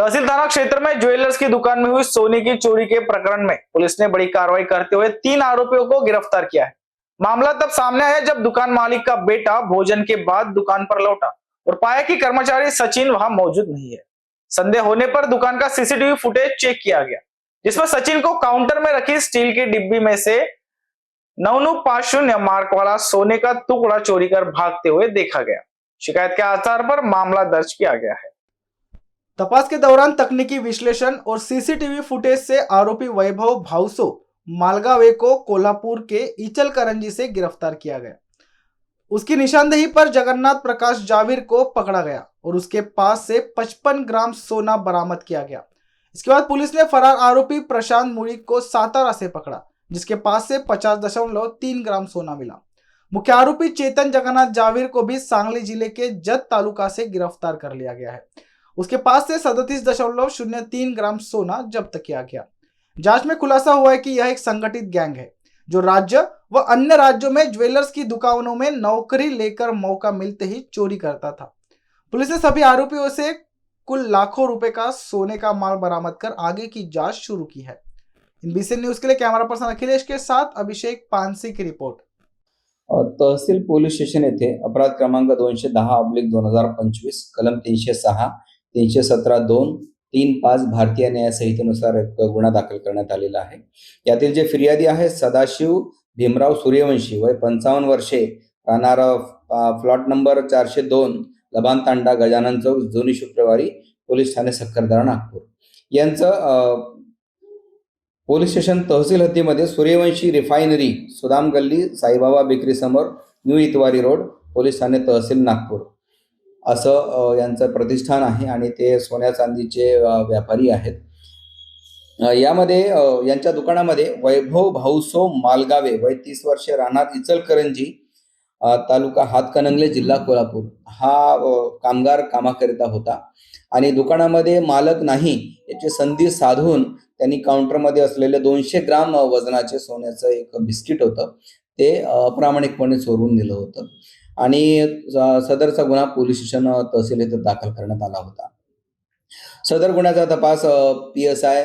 तहसील थाना क्षेत्र में ज्वेलर्स की दुकान में हुई सोने की चोरी के प्रकरण में पुलिस ने बड़ी कार्रवाई करते हुए 3 आरोपियों को गिरफ्तार किया है। मामला तब सामने आया जब दुकान मालिक का बेटा भोजन के बाद दुकान पर लौटा और पाया कि कर्मचारी सचिन वहां मौजूद नहीं है। संदेह होने पर दुकान का सीसीटीवी फुटेज चेक किया गया, जिसमें सचिन को काउंटर में रखी स्टील की डिब्बी में से 9950 मार्क वाला सोने का टुकड़ा चोरी कर भागते हुए देखा गया। शिकायत के आधार पर मामला दर्ज किया गया है। तपास के दौरान तकनीकी विश्लेषण और सीसीटीवी फुटेज से आरोपी वैभव भावसो मालगावे को कोल्हापुर के इचलकरंजी से गिरफ्तार किया गया। उसकी निशानदेही पर जगन्नाथ प्रकाश जाविर को पकड़ा गया और उसके पास से 55 ग्राम सोना बरामद किया गया। इसके बाद पुलिस ने फरार आरोपी प्रशांत मुड़िक को सातारा से पकड़ा, जिसके पास से 50.3 ग्राम सोना मिला। मुख्य आरोपी चेतन जगन्नाथ जाविर को भी सांगली जिले के जत तालुका से गिरफ्तार कर लिया गया है। उसके पास से 37.03 ग्राम सोना जब्त किया गया। जांच में खुलासा हुआ है कि यह एक संगठित गैंग है जो राज्य व अन्य राज्यों में ज्वेलर्स की दुकानों में नौकरी लेकर मौका मिलते ही चोरी करता था। पुलिस ने सभी आरोपियों से कुल लाखों रुपए का सोने का माल बरामद कर आगे की जांच शुरू की है। इनबीसी न्यूज के लिए कैमरा पर्सन अखिलेश के साथ अभिषेक पानसी की रिपोर्ट। तहसील पोलीस स्टेशन येथे अपराध क्रमांक 210/2025 कलम 306 317(2)(3)(5) भारतीय न्याय संहितेनुसार एक गुन्हा दाखल करण्यात आलेला आहे। यातील जे फिर्यादी आहे सदाशिव भीमराव सूर्यवंशी, वय 55 वर्षे, राहणार प्लॉट नंबर 402, लबान तांडा, गजानन चौक, जुनी शुक्रवारी, पोलीस ठाणे सक्करदरा, नागपूर यांचं पोलीस स्टेशन तहसील हद्दीमध्ये सूर्यवंशी रिफायनरी, सुदाम गल्ली, साईबाबा बेकरी समोर, न्यू इतवारी रोड, पोलीस ठाणे तहसील नागपूर असं यांचं प्रतिष्ठान आहे आणि ते सोन्या चांदीचे व्यापारी आहेत। यामध्ये यांच्या दुकानामध्ये वैभव भाऊसो मालगावे, वय 30 वर्षे, राहणार इचलकरंजी, तालुका हातकणंगले, जिल्हा कोल्हापूर हा कामगार कामाकरिता होता आणि दुकानामध्ये मालक नाही याची संधी साधून त्यांनी काउंटरमध्ये असलेले 200 ग्राम वजनाचे सोन्याचं एक बिस्किट होतं ते अप्रामाणिकपणे चोरून नेलं होतं आणि सदरचा गुन्हा पोलीस स्टेशन तहसील येथे दाखल करण्यात आला होता। सदर गुन्ह्याचा तपास PSI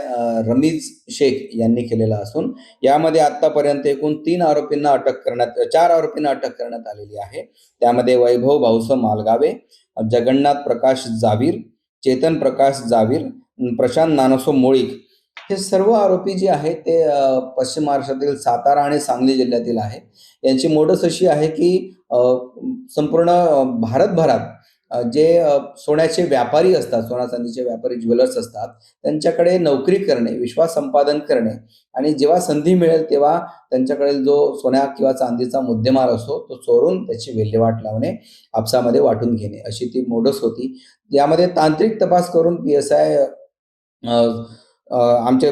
रमीज शेख यांनी केलेला असून यामध्ये आतापर्यंत एकूण 4 आरोपींना अटक करण्यात आलेली आहे। त्यामध्ये वैभव भाऊसो मालगावे, जगन्नाथ प्रकाश जावीर, चेतन प्रकाश जावीर, प्रशांत नानसो मुळीक हे सर्व आरोपी जे आहेत ते पश्चिम महाराष्ट्रातील सातारा आणि सांगली जिल्ह्यातील आहे। यांची मोडस अशी आहे की संपूर्ण भारतभरात जे सोन्याचे व्यापारी असतात, सोना चांदीचे व्यापारी ज्वेलर्स असतात, त्यांच्याकडे नोकरी करणे, विश्वास संपादन करणे आणि जेव्हा संधी मिळेल तेव्हा त्यांच्याकडे जो सोन्या किंवा चांदीचा मुद्देमाल असतो तो चोरून त्याची विल्हेवाट लावणे, आपसामध्ये वाटून घेणे अशी ती मोडस होती। यामध्ये तांत्रिक तपास करून PSI आमचे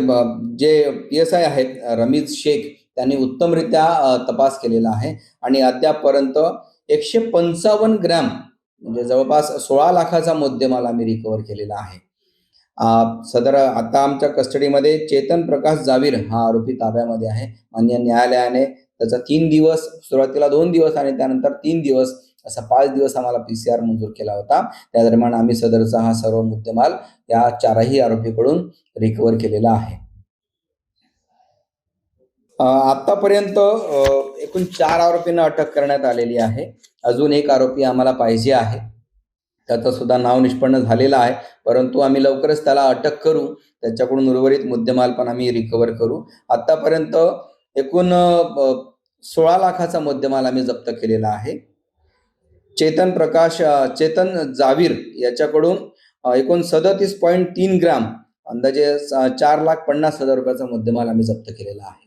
जे PSI आहेत रमीज शेख त्यांनी उत्तमरित्या तपास केलेला आहे आणि अद्यापपर्यंत 155 ग्रॅम म्हणजे जवळपास 16 लाखाचा मुद्देमाल आम्ही रिकव्हर केलेला आहे। सदर आता आमच्या कस्टडीमध्ये चेतन प्रकाश जावीर हा आरोपी ताब्यामध्ये आहे। माननीय न्यायालयाने त्याचा 3 दिवस, सुरुवातीला 2 दिवस आणि त्यानंतर 3 दिवस असा 5 दिवस आम्हाला PCR मंजूर केला होता। त्या दरम्यान आम्ही सदरचा हा सर्व मुद्देमाल या 4ही आरोपीकडून रिकव्हर केलेला आहे। आतापर्यंत एकूण 4 आरोपींना अटक करण्यात आलेली आहे। अजून एक आरोपी आम्हाला पाहिजे आहे, त्याचं सुद्धा नाव निष्पन्न झालेलं आहे, परंतु आम्ही लवकरच त्याला अटक करू, त्याच्याकडून उर्वरित मुद्देमाल पण आम्ही रिकव्हर करू। आतापर्यंत एकूण 16 लाखाचा मुद्देमाल आम्ही जप्त केलेला आहे। चेतन जावीर याच्याकडून एकूण 37.3 ग्राम अंदाजे 4,50,000 रुपयाचा मुद्देमाल आम्ही जप्त केलेला आहे।